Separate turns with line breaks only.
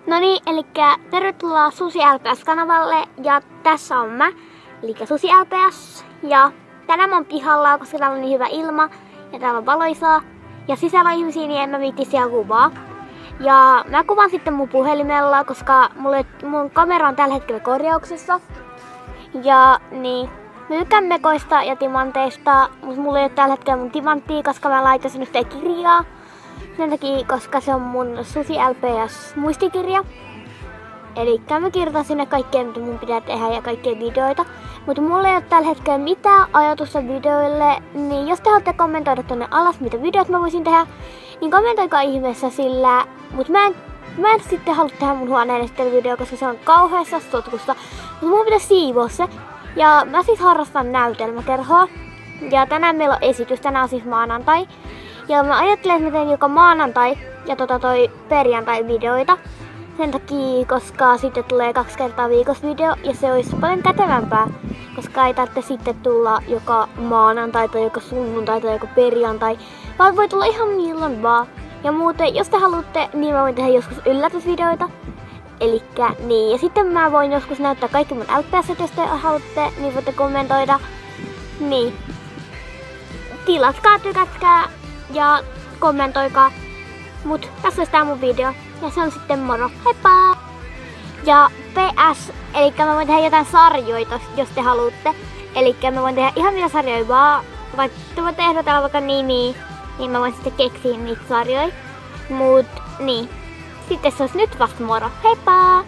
No niin, eli tervetuloa Susi LPS-kanavalle ja tässä on mä, eli Susi LPS. Ja tänään mä oon pihalla, koska täällä on niin hyvä ilma ja täällä on valoisaa. Ja sisällä on ihmisiä, niin en mä viitti siellä kuvaa. Ja mä kuvan sitten mun puhelimella, koska mun kamera on tällä hetkellä korjauksessa. Ja niin, mä tykkään mekoista ja timanteista, mutta mulla ei ole tällä hetkellä mun timanttia, koska mä laitan sen yhteen kirjaa. Sen takia, koska se on mun Susi LPS muistikirja. Eli mä kirjoitan sinne kaikkea, mitä mun pitää tehdä ja kaikkia videoita. Mutta mulla ei ole tällä hetkellä mitään ajatusta videoille, niin jos te haluatte kommentoida tonne alas, mitä videot mä voisin tehdä, niin kommentoikaa ihmeessä sillä. Mutta mä en sitten halua tehdä mun huoneen video, koska se on kauheassa sotkussa. Mutta mun pitäisi siivoa se. Ja mä siis harrastan näytelmäkerhoa. Ja tänään meillä on esitys, tänään on siis maanantai. Ja mä ajattelen, että mä teen joka maanantai ja toi perjantai videoita. Sen takia, koska sitten tulee 2 kertaa viikossa video ja se olisi paljon kätevämpää. Koska ei tarvitse sitten tulla joka maanantai tai joka sunnuntai tai joka perjantai. Vaan voi tulla ihan milloin vaan. Ja muuten, jos te haluatte, niin mä voin tehdä joskus yllätysvideoita. Elikkä niin. Ja sitten mä voin joskus näyttää kaikki mun LPS, jos te haluatte, niin voitte kommentoida. Niin. Tilatkaa, tykätkää ja kommentoikaa. Mut tässä olisi tää mun video. Ja se on sitten moro. Heippa! Ja PS, eli mä voin tehdä jotain sarjoita, jos te haluatte. Eli mä voin tehdä ihan mitä sarjoja vaan. Vaikka te voitte ehdotella vaikka nimiä, niin mä voin sitten keksiä niitä sarjoja. Mut niin. Sitten se olisi nyt vasta moro. Heippa!